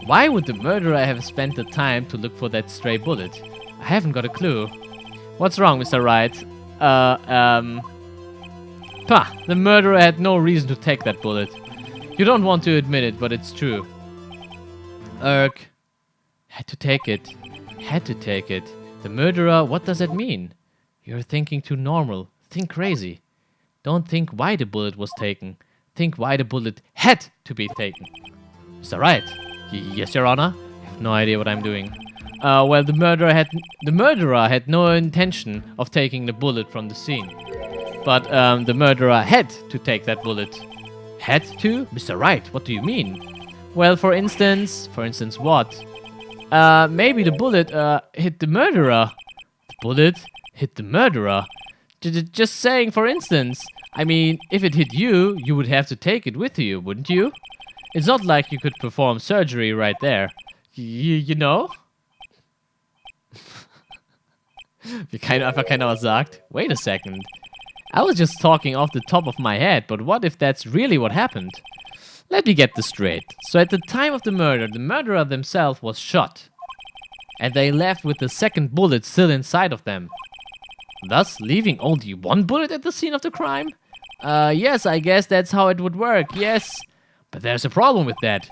Why would the murderer have spent the time to look for that stray bullet? I haven't got a clue. What's wrong, Mr. Wright? The murderer had no reason to take that bullet. You don't want to admit it, but it's true. Had to take it. Had to take it. The murderer, what does that mean? You're thinking too normal. Think crazy. Don't think why the bullet was taken. Think why the bullet had to be taken. Is that right? Yes, Your Honor. I have no idea what I'm doing. Well, the murderer had no intention of taking the bullet from the scene. But the murderer had to take that bullet. Had to? Mr. Wright, what do you mean? Well, for instance what? Maybe the bullet hit the murderer. The bullet hit the murderer? Just saying, for instance. I mean, if it hit you, you would have to take it with you, wouldn't you? It's not like you could perform surgery right there. You know? Einfach keiner was sagt. Wait a second. I was just talking off the top of my head, but what if that's really what happened? Let me get this straight. So at the time of the murder, the murderer themselves was shot. And they left with the second bullet still inside of them. Thus, leaving only one bullet at the scene of the crime? Yes, I guess that's how it would work, yes. But there's a problem with that.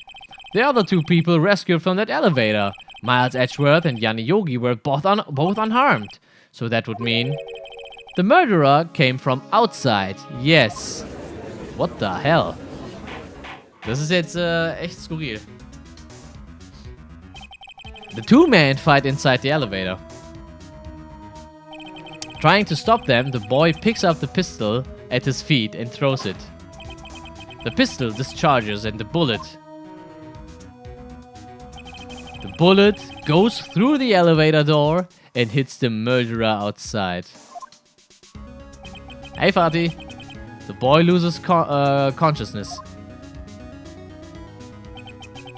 The other two people rescued from that elevator, Miles Edgeworth and Yanni Yogi, were both unharmed. So that would mean the murderer came from outside. Yes. What the hell? Das ist jetzt echt skurril. The two men fight inside the elevator. Trying to stop them, the boy picks up the pistol at his feet and throws it. The pistol discharges and the bullet goes through the elevator door and hits the murderer outside. Hey, Fatih. The boy loses consciousness.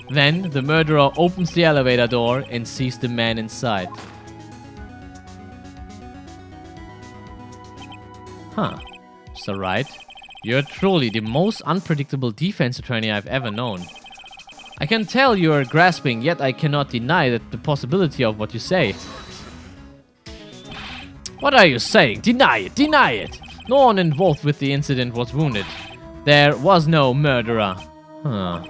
Then, the murderer opens the elevator door and sees the man inside. Huh. So right. You're truly the most unpredictable defense attorney I've ever known. I can tell you're grasping, yet I cannot deny the possibility of what you say. What are you saying? Deny it! Deny it! No one involved with the incident was wounded. There was no murderer. Huh.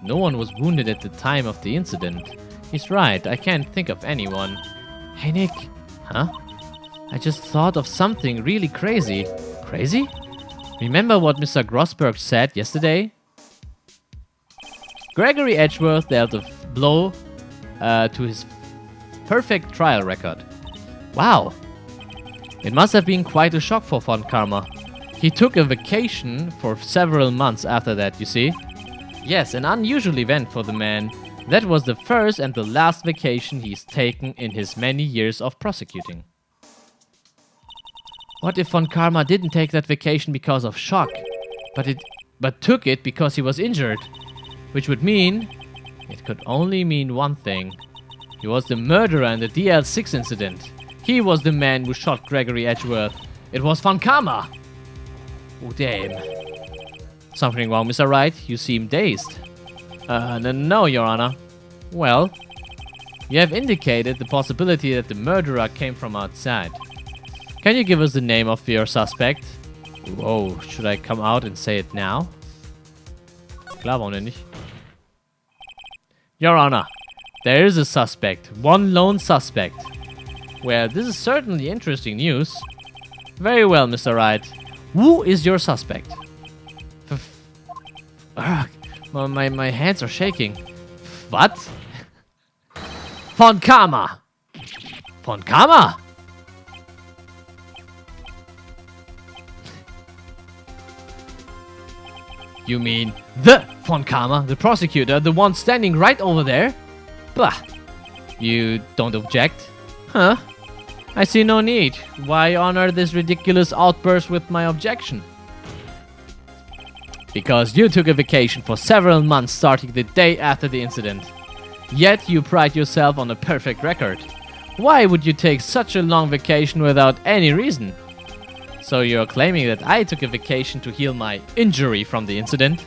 No one was wounded at the time of the incident. He's right, I can't think of anyone. Hey Nick. Huh? I just thought of something really crazy. Crazy? Remember what Mr. Grossberg said yesterday? Gregory Edgeworth dealt a blow to his perfect trial record. Wow. It must have been quite a shock for Von Karma. He took a vacation for several months after that, you see? Yes, an unusual event for the man. That was the first and the last vacation he's taken in his many years of prosecuting. What if Von Karma didn't take that vacation because of shock, but took it because he was injured? Which would mean, it could only mean one thing. He was the murderer in the DL6 incident. He was the man who shot Gregory Edgeworth. It was Von Karma. Oh damn. Something wrong, Mr. Wright? You seem dazed. No, Your Honor. Well, you have indicated the possibility that the murderer came from outside. Can you give us the name of your suspect? Whoa, should I come out and say it now? Klar, warum denn nicht? Your Honor, there is a suspect. One lone suspect. Well, this is certainly interesting news. Very well, Mr. Wright. Who is your suspect? My hands are shaking. What? Von Karma! Von Karma! You mean the Von Karma, the prosecutor, the one standing right over there? Bah! You don't object? Huh? I see no need. Why honor this ridiculous outburst with my objection? Because you took a vacation for several months starting the day after the incident. Yet you pride yourself on a perfect record. Why would you take such a long vacation without any reason? So you're claiming that I took a vacation to heal my injury from the incident?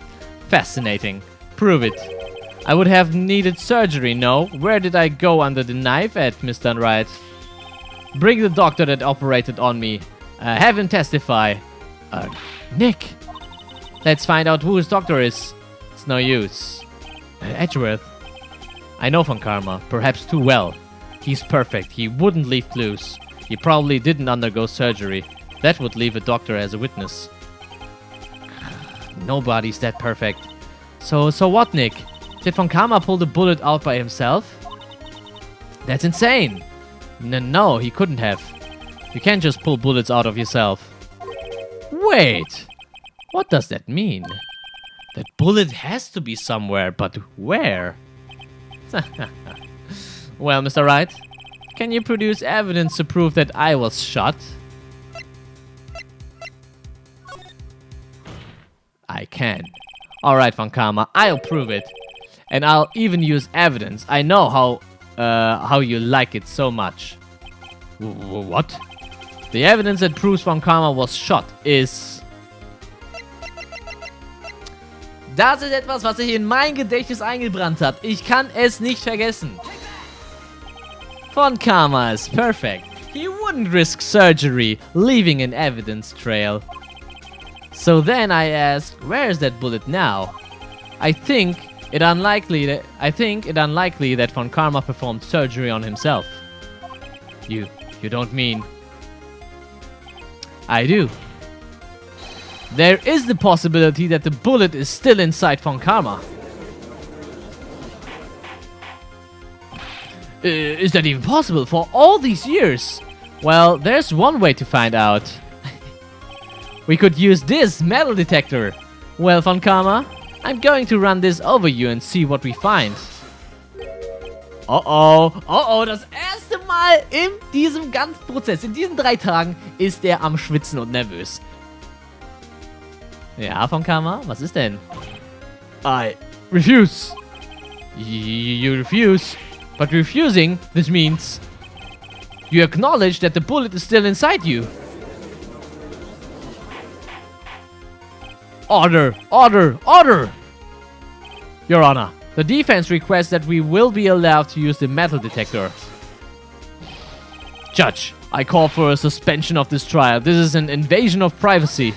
Fascinating. Prove it. I would have needed surgery, no? Where did I go under the knife at, Mr. Wright? Bring the doctor that operated on me. Have him testify. Nick. Let's find out who his doctor is. It's no use. Edgeworth. I know Von Karma, perhaps too well. He's perfect. He wouldn't leave clues. He probably didn't undergo surgery. That would leave a doctor as a witness. Nobody's that perfect. So what, Nick? Did Von Karma pull the bullet out by himself? That's insane. No, he couldn't have. You can't just pull bullets out of yourself. Wait. What does that mean? That bullet has to be somewhere, but where? Well, Mr. Wright, can you produce evidence to prove that I was shot? I can. Alright, Von Karma, I'll prove it. And I'll even use evidence. I know how you like it so much. What? The evidence that proves Von Karma was shot is... Das ist etwas, was sich in mein Gedächtnis eingebrannt hat. Ich kann es nicht vergessen. Von Karma is perfect. He wouldn't risk surgery, leaving an evidence trail. So then I asked, where is that bullet now? I think it unlikely that Von Karma performed surgery on himself. You don't mean... I do. There is the possibility that the bullet is still inside Von Karma. Is that even possible for all these years? Well, there's one way to find out. We could use this metal detector. Well, Von Karma, I'm going to run this over you and see what we find. Oh, das erste Mal in diesem ganzen Prozess, in diesen 3 Tagen, ist er am Schwitzen und nervös. Ja, Von Karma, was ist denn? I refuse. You refuse. But refusing, this means you acknowledge that the bullet is still inside you. Order! Your Honor, the defense requests that we will be allowed to use the metal detector. Judge, I call for a suspension of this trial. This is an invasion of privacy.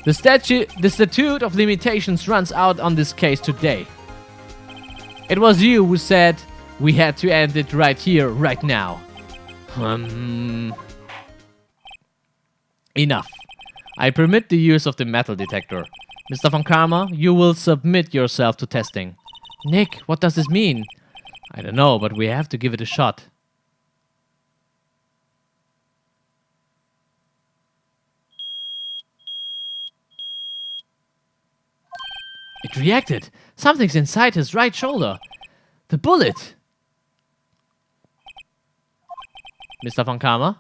The statute of limitations runs out on this case today. It was you who said we had to end it right here, right now. Enough. I permit the use of the metal detector. Mr. Von Karma, you will submit yourself to testing. Nick, what does this mean? I don't know, but we have to give it a shot. It reacted. Something's inside his right shoulder. The bullet. Mr. Von Karma?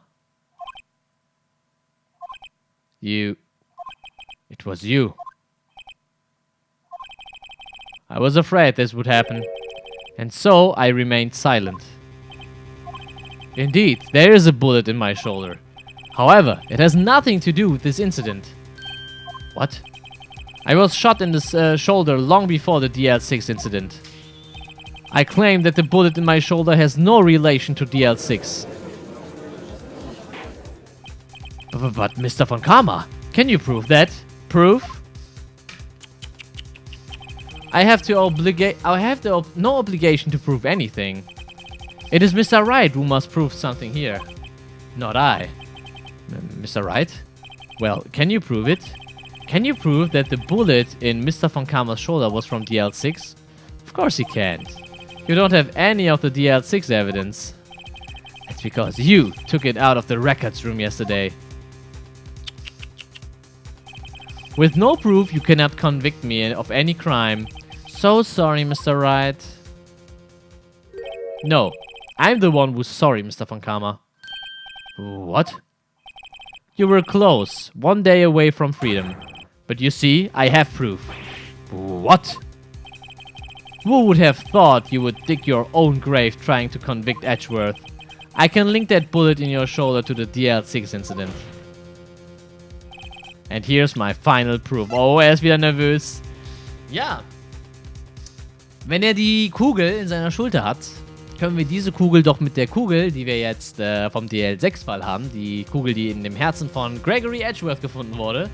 It was you. I was afraid this would happen, and so I remained silent. Indeed, there is a bullet in my shoulder. However, it has nothing to do with this incident. What? I was shot in the shoulder long before the DL6 incident. I claim that the bullet in my shoulder has no relation to DL6. But Mr. Von Karma, can you prove that? Proof? I have no obligation to prove anything. It is Mr. Wright who must prove something here, not I. Mr. Wright? Well, can you prove it? Can you prove that the bullet in Mr. Von Karma's shoulder was from DL6? Of course you can't. You don't have any of the DL6 evidence. That's because you took it out of the records room yesterday. With no proof, you cannot convict me of any crime. So sorry, Mr. Wright. No, I'm the one who's sorry, Mr. Von Karma. What? You were close, 1 day away from freedom. But you see, I have proof. What? Who would have thought you would dig your own grave trying to convict Edgeworth? I can link that bullet in your shoulder to the DL6 incident. And here's my final proof. Oh, er ist wieder nervös. Ja, Wenn er die Kugel in seiner Schulter hat, können wir diese Kugel doch mit der Kugel, die wir jetzt vom DL6-Fall haben, die Kugel, die in dem Herzen von Gregory Edgeworth gefunden wurde,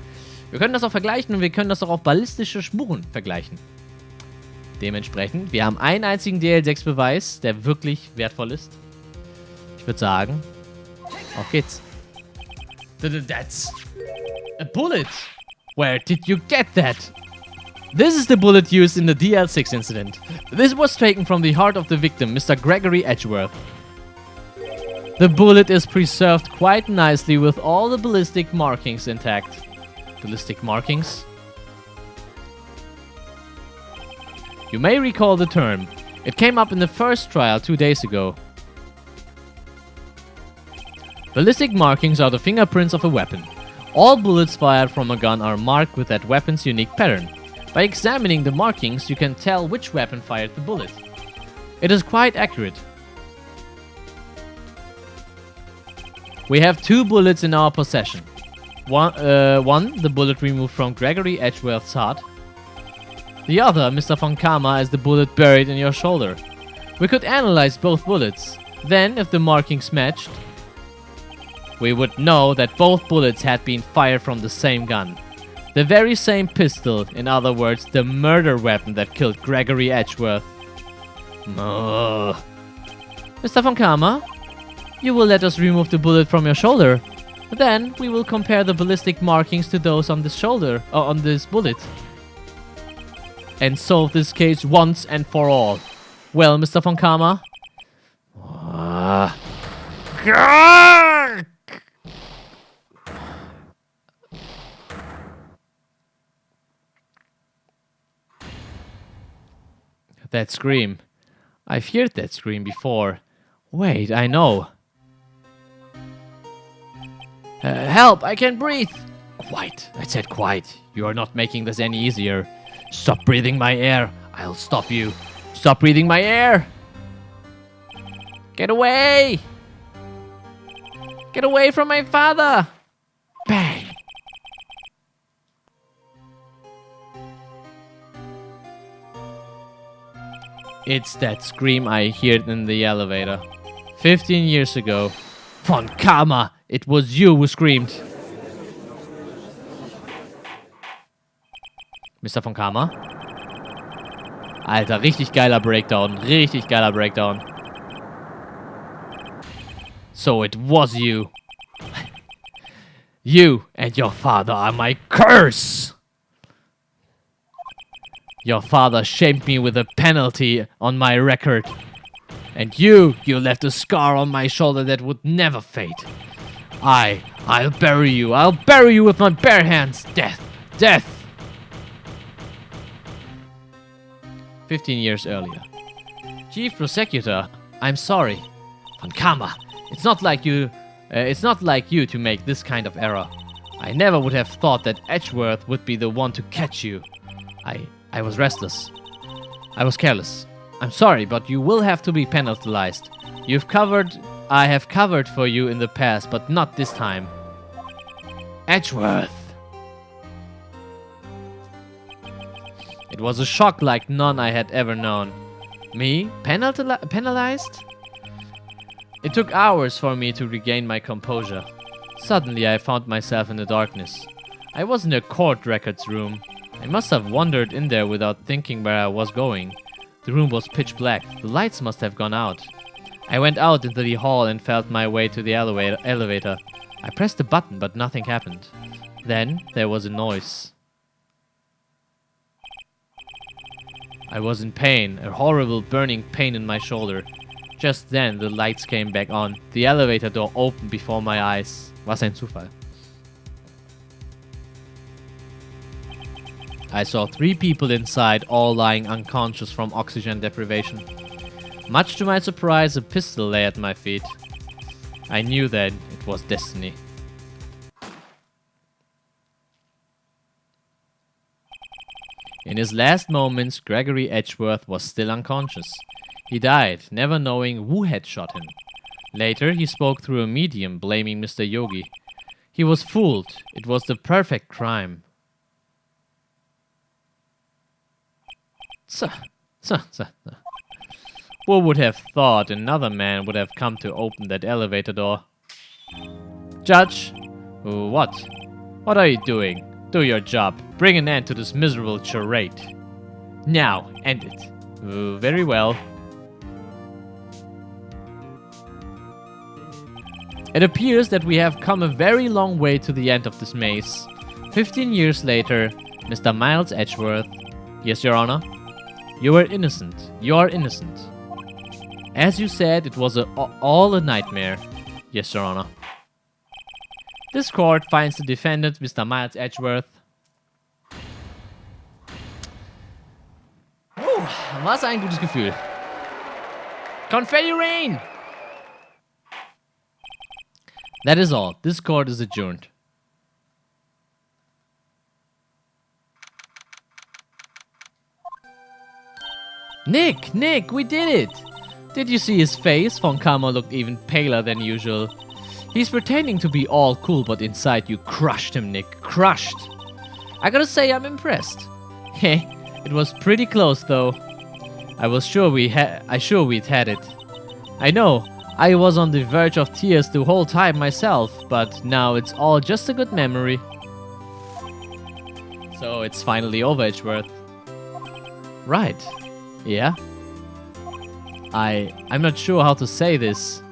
wir können das auch vergleichen und wir können das auch auf ballistische Spuren vergleichen. Dementsprechend, wir haben einen einzigen DL6-Beweis, der wirklich wertvoll ist. Ich würde sagen, auf geht's. That's a bullet. Where did you get that? This is the bullet used in the DL6 incident. This was taken from the heart of the victim, Mr. Gregory Edgeworth. The bullet is preserved quite nicely with all the ballistic markings intact. Ballistic markings? You may recall the term. It came up in the first trial 2 days ago. Ballistic markings are the fingerprints of a weapon. All bullets fired from a gun are marked with that weapon's unique pattern. By examining the markings, you can tell which weapon fired the bullet. It is quite accurate. We have 2 bullets in our possession. One, the bullet removed from Gregory Edgeworth's heart. The other, Mr. von Kama, is the bullet buried in your shoulder. We could analyze both bullets. Then, if the markings matched, we would know that both bullets had been fired from the same gun. The very same pistol, in other words, the murder weapon that killed Gregory Edgeworth. Mr. von Kama, you will let us remove the bullet from your shoulder. Then we will compare the ballistic markings to those on this shoulder, on this bullet. And solve this case once and for all. Well, Mr. von Kama? That scream. I've heard that scream before. Wait, I know. Help! I can't breathe! Quiet. I said quiet. You are not making this any easier. Stop breathing my air. I'll stop you. Stop breathing my air! Get away! Get away from my father! Bang! It's that scream I heard in the elevator. 15 years ago. Von Kama! It was you who screamed. Mr. von Kama? Alter, richtig geiler Breakdown. Richtig geiler Breakdown. So it was you. You and your father are my curse! Your father shamed me with a penalty on my record. And you left a scar on my shoulder that would never fade. I'll bury you. I'll bury you with my bare hands. Death. Death. 15 years earlier. Chief Prosecutor, I'm sorry. Von Kama, it's not like you to make this kind of error. I never would have thought that Edgeworth would be the one to catch you. I was restless. I was careless. I'm sorry, but you will have to be penalized. I have covered for you in the past, but not this time. Edgeworth. It was a shock like none I had ever known. Me? Penalized? It took hours for me to regain my composure. Suddenly I found myself in the darkness. I was in a court records room. I must have wandered in there without thinking where I was going. The room was pitch black. The lights must have gone out. I went out into the hall and felt my way to the elevator. I pressed the button, but nothing happened. Then there was a noise. I was in pain, a horrible burning pain in my shoulder. Just then the lights came back on. The elevator door opened before my eyes. Was ein Zufall. I saw 3 people inside, all lying unconscious from oxygen deprivation. Much to my surprise, a pistol lay at my feet. I knew then it was destiny. In his last moments, Gregory Edgeworth was still unconscious. He died, never knowing who had shot him. Later, he spoke through a medium, blaming Mr. Yogi. He was fooled. It was the perfect crime. Who would have thought another man would have come to open that elevator door? Judge? What? What are you doing? Do your job. Bring an end to this miserable charade. Now, end it. Very well. It appears that we have come a very long way to the end of this maze. 15 years later, Mr. Miles Edgeworth. Yes, Your Honor? You were innocent. You are innocent. As you said, it was all a nightmare. Yes, Your Honor. This court finds the defendant, Mr. Miles Edgeworth. Was ein gutes Gefühl. Confetti Rain! That is all. This court is adjourned. Nick, we did it! Did you see his face? Von Kammer looked even paler than usual. He's pretending to be all cool, but inside you crushed him, Nick. Crushed. I gotta say, I'm impressed. Heh, it was pretty close, though. I was sure we'd had it. I know, I was on the verge of tears the whole time myself, but now it's all just a good memory. So it's finally over, Edgeworth. Right. Yeah? I'm not sure how to say this.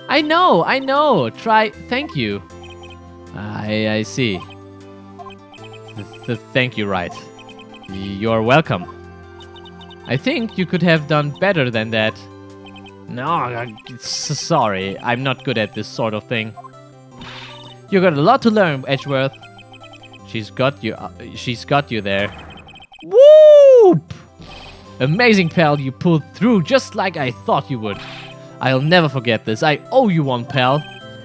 I know. Thank you. I see. Thank you, Wright. You're welcome. I think you could have done better than that. No, sorry. I'm not good at this sort of thing. You got a lot to learn, Edgeworth. She's got you there. Whoop! Amazing, pal. You pulled through just like I thought you would. I'll never forget this. I owe you one, pal.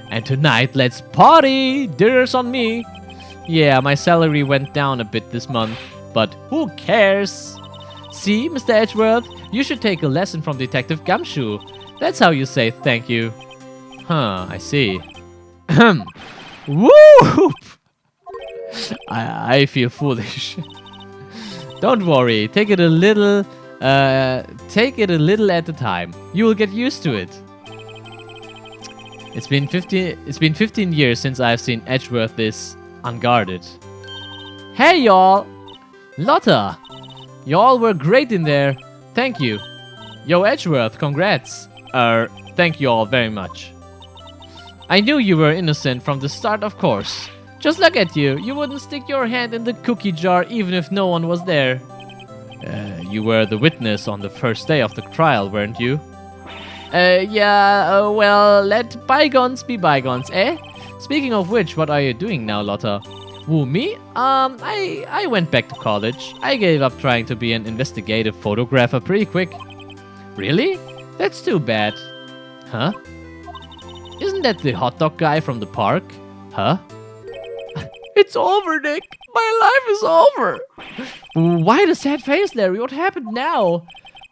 And tonight, let's party! Dinner's on me. Yeah, my salary went down a bit this month, but who cares? See, Mr. Edgeworth, you should take a lesson from Detective Gumshoe. That's how you say thank you. Huh, I see. Whoop! I feel foolish. Don't worry, take it a little at a time. You will get used to it. It's been 15 years since I've seen Edgeworth this unguarded. Hey y'all! Lotta! Y'all were great in there. Thank you. Yo, Edgeworth, congrats. Thank you all very much. I knew you were innocent from the start, of course. Just look at you. You wouldn't stick your hand in the cookie jar even if no one was there. You were the witness on the first day of the trial, weren't you? Yeah, well, let bygones be bygones, eh? Speaking of which, what are you doing now, Lotta? Who, me? I went back to college. I gave up trying to be an investigative photographer pretty quick. Really? That's too bad. Huh? Isn't that the hot dog guy from the park? Huh? It's over, Nick. My life is over. Why the sad face, Larry? What happened now?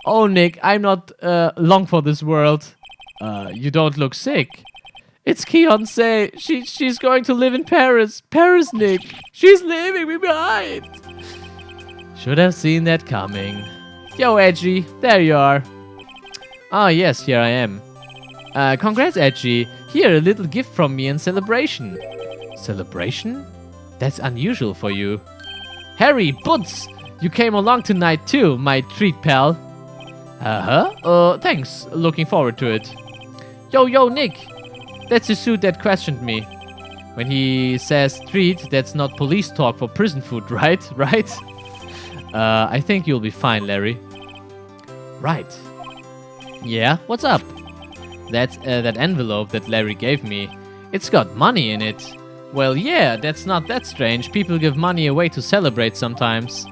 Oh, Nick, I'm not long for this world. You don't look sick. It's Beyoncé. She's going to live in Paris. Paris, Nick. She's leaving me behind. Should have seen that coming. Yo, Edgy. There you are. Ah, yes, here I am. Congrats, Edgy. Here, a little gift from me in celebration. Celebration? That's unusual for you. Harry, Boots! You came along tonight too, my treat pal. Thanks. Looking forward to it. Yo, Nick. That's the suit that questioned me. When he says treat, that's not police talk for prison food, right? Right? I think you'll be fine, Larry. Right. Yeah, what's up? That's that envelope that Larry gave me. It's got money in it. Well, yeah, that's not that strange. People give money away to celebrate sometimes.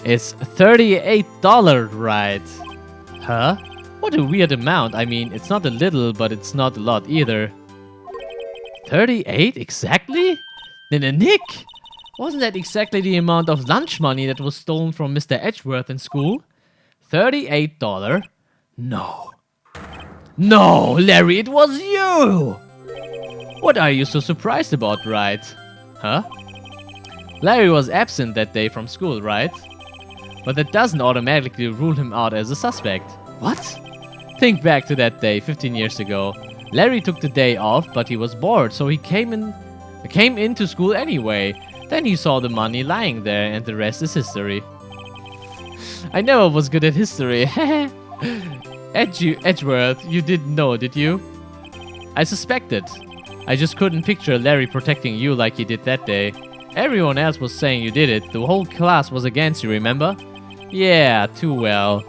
It's $38, right? Huh? What a weird amount. I mean, it's not a little, but it's not a lot either. 38 exactly? Nick, wasn't that exactly the amount of lunch money that was stolen from Mr. Edgeworth in school? $38? No. No, Larry, it was you! What are you so surprised about, Wright? Huh? Larry was absent that day from school, right? but that doesn't automatically rule him out as a suspect. What? Think back to that day 15 years ago. Larry took the day off, but he was bored, so he came into school anyway. Then he saw the money lying there, and the rest is history. I never was good at history. Edgeworth, you didn't know, did you? I suspected. I just couldn't picture Larry protecting you like he did that day. Everyone else was saying you did it. The whole class was against you, remember? Yeah, too well.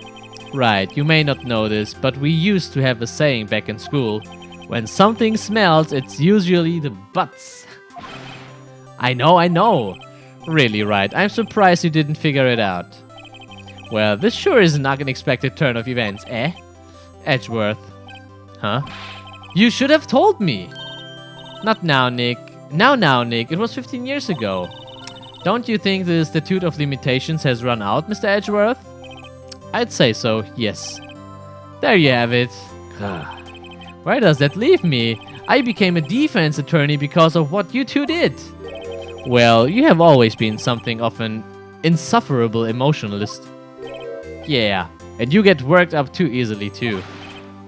Right, you may not know this, but we used to have a saying back in school. When something smells, it's usually the butts. I know. Really, Wright, I'm surprised you didn't figure it out. Well, this sure is an unexpected turn of events, eh? Edgeworth. Huh? You should have told me. Not now, Nick. Now, Nick. It was 15 years ago. Don't you think the statute of limitations has run out, Mr. Edgeworth? I'd say so, yes. There you have it. Where does that leave me? I became a defense attorney because of what you two did. Well, you have always been something of an insufferable emotionalist. Yeah, and you get worked up too easily too.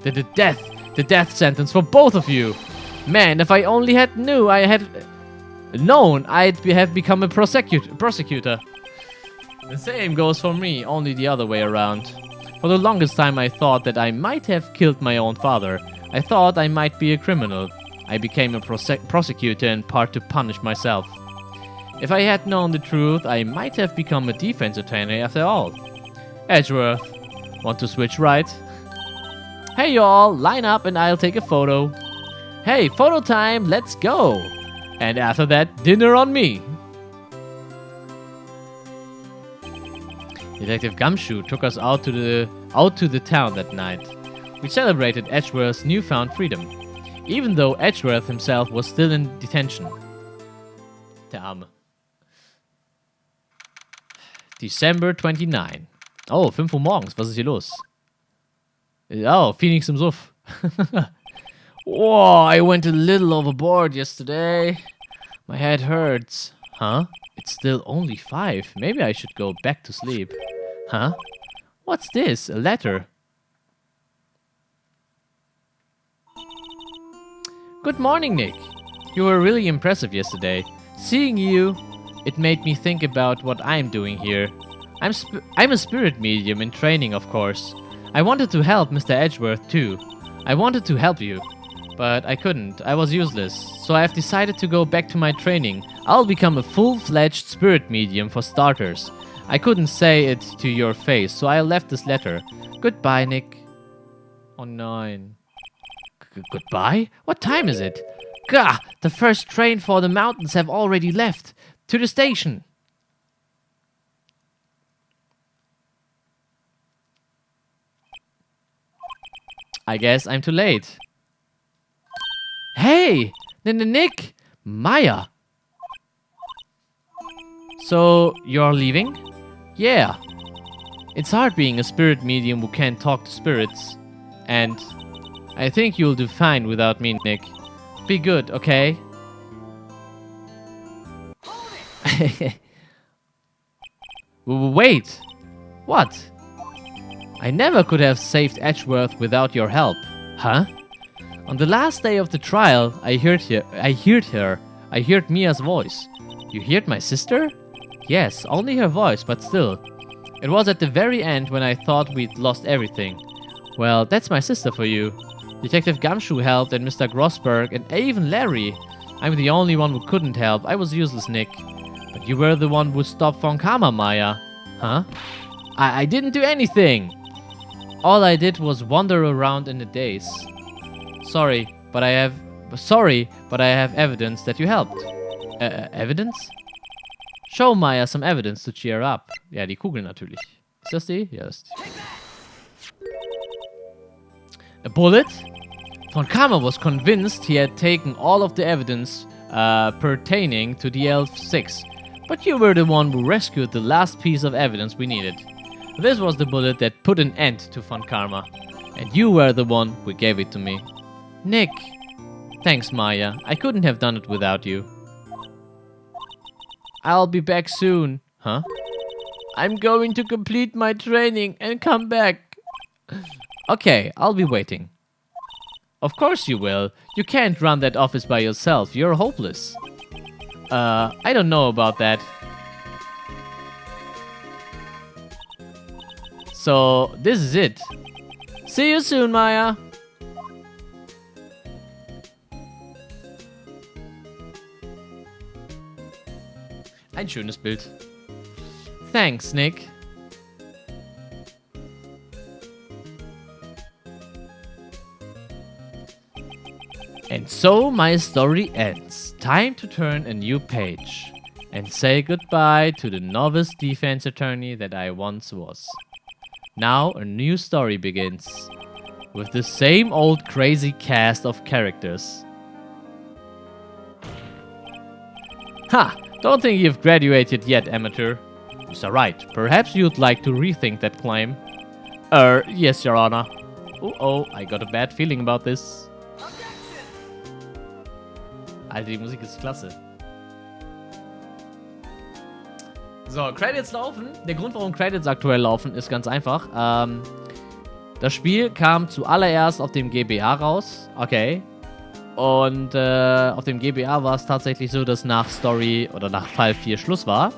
The death sentence for both of you. Man, if I only had known, I'd have become a prosecutor. The same goes for me, only the other way around. For the longest time I thought that I might have killed my own father. I thought I might be a criminal. I became a prosecutor in part to punish myself. If I had known the truth, I might have become a defense attorney after all. Edgeworth, want to switch right? Hey y'all, line up and I'll take a photo. Hey, photo time, let's go! And after that, dinner on me! Detective Gumshoe took us out to the town that night. We celebrated Edgeworth's newfound freedom, even though Edgeworth himself was still in detention. Der Arme. December 29. Oh, 5 Uhr morgens, was ist hier los? Oh, Phoenix im Suff. Whoa, I went a little overboard yesterday. My head hurts. Huh? It's still only 5. Maybe I should go back to sleep. Huh? What's this? A letter. Good morning, Nick. You were really impressive yesterday. Seeing you, it made me think about what I'm doing here. I'm a spirit medium in training, of course. I wanted to help Mr. Edgeworth too. I wanted to help you, but I couldn't. I was useless. So I've decided to go back to my training. I'll become a full-fledged spirit medium for starters. I couldn't say it to your face, so I left this letter. Goodbye, Nick. Oh, nein. Goodbye? What time is it? Gah! The first train for the mountains have already left. To the station. I guess I'm too late. Hey! Nick! Maya! So, you're leaving? Yeah. It's hard being a spirit medium who can't talk to spirits. And I think you'll do fine without me, Nick. Be good, okay? Wait! What? I never could have saved Edgeworth without your help. Huh? On the last day of the trial, I heard her. I heard Mia's voice. You heard my sister? Yes, only her voice, but still. It was at the very end when I thought we'd lost everything. Well, that's my sister for you. Detective Gumshoe helped, and Mr. Grossberg, and even Larry. I'm the only one who couldn't help. I was useless, Nick. But you were the one who stopped Von Karma, Maya. Huh? I didn't do anything! All I did was wander around in the daze. Sorry, but I have evidence that you helped. Evidence? Show Maya some evidence to cheer up. Ja, die Kugel natürlich. Ist das die? Ja, das ist die. A bullet? Von Karma was convinced he had taken all of the evidence pertaining to the L6. But you were the one who rescued the last piece of evidence we needed. This was the bullet that put an end to Von Karma. And you were the one who gave it to me. Nick. Thanks, Maya. I couldn't have done it without you. I'll be back soon. Huh? I'm going to complete my training and come back. Okay, I'll be waiting. Of course you will. You can't run that office by yourself. You're hopeless. I don't know about that. So, this is it. See you soon, Maya. Ein schönes Bild. Thanks, Nick. And so my story ends. Time to turn a new page and say goodbye to the novice defense attorney that I once was. Now a new story begins with the same old crazy cast of characters. Ha! Don't think you've graduated yet, amateur. Mr. Wright, perhaps you'd like to rethink that claim. Yes, Your Honor. Oh, I got a bad feeling about this. Alter, die Musik ist klasse. So, Credits laufen. Der Grund, warum Credits aktuell laufen, ist ganz einfach. Das Spiel kam zuallererst auf dem GBA raus. Okay. Und auf dem GBA war es tatsächlich so, dass nach Story oder nach Fall 4 Schluss war.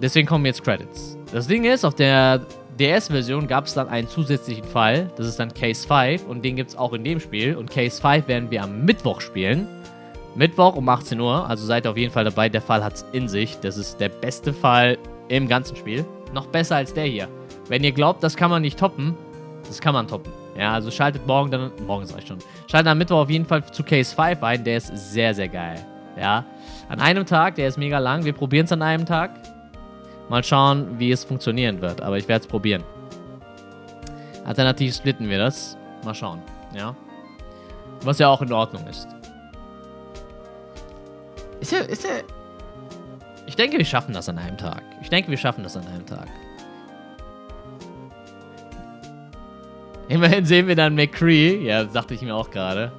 Deswegen kommen jetzt Credits. Das Ding ist, auf der DS-Version gab es dann einen zusätzlichen Fall. Das ist dann Case 5 und den gibt es auch in dem Spiel. Und Case 5 werden wir am Mittwoch spielen. Mittwoch um 18 Uhr. Also seid auf jeden Fall dabei. Der Fall hat es in sich. Das ist der beste Fall im ganzen Spiel. Noch besser als der hier. Wenn ihr glaubt, das kann man nicht toppen, das kann man toppen. Ja, also schaltet morgen dann, morgen sag ich schon, schaltet am Mittwoch auf jeden Fall zu Case 5 ein, der ist sehr, sehr geil. Ja, an einem Tag, der ist mega lang, wir probieren es an einem Tag. Mal schauen, wie es funktionieren wird, aber ich werde es probieren. Alternativ splitten wir das, mal schauen, ja. Was ja auch in Ordnung ist. Ich denke, wir schaffen das an einem Tag. Immerhin sehen wir dann McCree. Ja, das dachte ich mir auch gerade.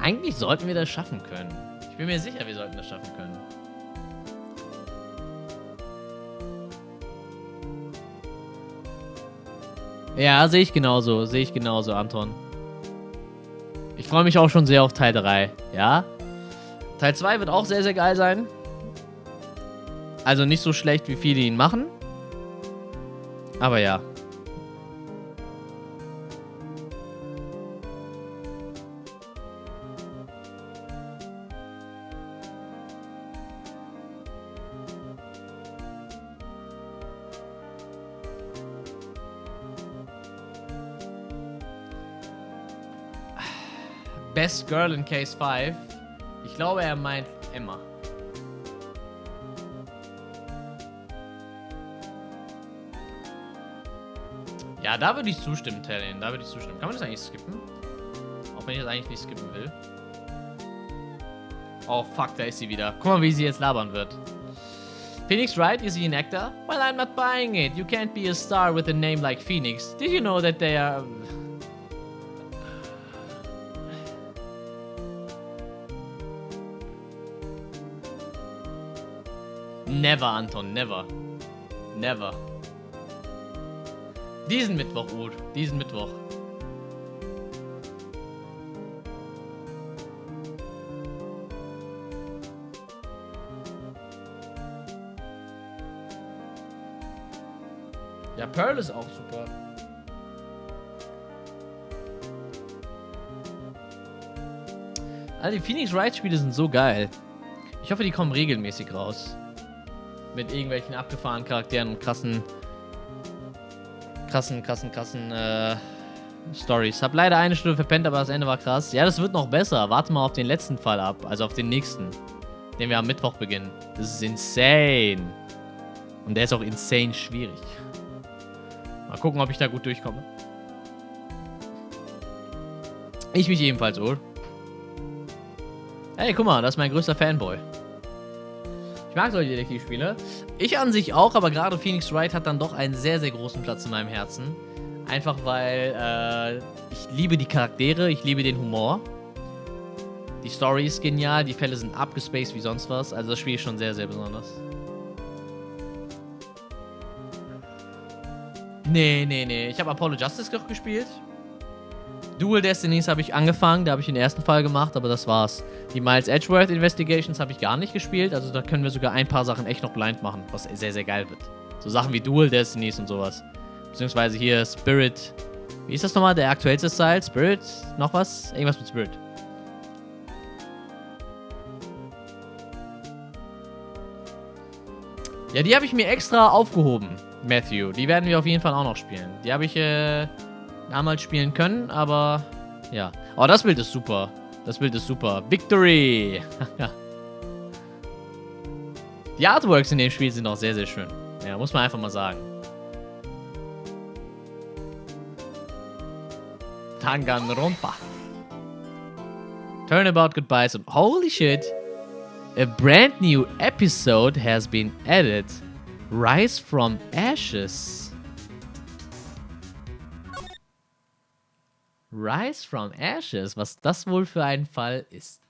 Eigentlich sollten wir das schaffen können. Ich bin mir sicher, wir sollten das schaffen können. Ja, sehe ich genauso, Anton. Ich freue mich auch schon sehr auf Teil 3, ja. Teil 2 wird auch sehr, sehr geil sein. Also nicht so schlecht, wie viele ihn machen. Aber ja. Best Girl in Case 5. Ich glaube, er meint Emma. Ja, da würde ich zustimmen, Tallinn. Da würde ich zustimmen. Kann man das eigentlich skippen? Auch wenn ich das eigentlich nicht skippen will. Oh, fuck, da ist sie wieder. Guck mal, wie sie jetzt labern wird. Phoenix Wright, is he an actor? Well, I'm not buying it. You can't be a star with a name like Phoenix. Did you know that they are... Never, Anton, never. Never. Diesen Mittwoch, Uhr. Diesen Mittwoch. Ja, Pearl ist auch super. Also die Phoenix Wright Spiele sind so geil. Ich hoffe, die kommen regelmäßig raus. Mit irgendwelchen abgefahrenen Charakteren und krassen Stories. Hab leider eine Stunde verpennt, aber das Ende war krass. Ja, das wird noch besser. Warte mal auf den letzten Fall ab. Also auf den nächsten. Den wir am Mittwoch beginnen. Das ist insane. Und der ist auch insane schwierig. Mal gucken, ob ich da gut durchkomme. Ich mich ebenfalls, Ur. Hey, guck mal, das ist mein größter Fanboy. Ich mag solche Detektivspiele. Ich an sich auch, aber gerade Phoenix Wright hat dann doch einen sehr, sehr großen Platz in meinem Herzen. Einfach weil ich liebe die Charaktere, ich liebe den Humor. Die Story ist genial, die Fälle sind abgespaced wie sonst was. Also das Spiel ist schon sehr, sehr besonders. Nee. Ich habe Apollo Justice noch gespielt. Dual Destinies habe ich angefangen, da habe ich den ersten Fall gemacht, aber das war's. Die Miles Edgeworth Investigations habe ich gar nicht gespielt, also da können wir sogar ein paar Sachen echt noch blind machen, was sehr, sehr geil wird. So Sachen wie Dual Destinies und sowas. Beziehungsweise hier Spirit. Wie ist das nochmal, der aktuellste Style? Spirit? Noch was? Irgendwas mit Spirit. Ja, die habe ich mir extra aufgehoben, Matthew. Die werden wir auf jeden Fall auch noch spielen. Die habe ich damals spielen können, aber ja. Oh, das Bild ist super. Das Bild ist super. Victory! Die Artworks in dem Spiel sind auch sehr, sehr schön. Ja, muss man einfach mal sagen. Danganronpa. Turnabout goodbyes. Holy shit! A brand new episode has been added. Rise from Ashes. Rise from Ashes, was das wohl für ein Fall ist.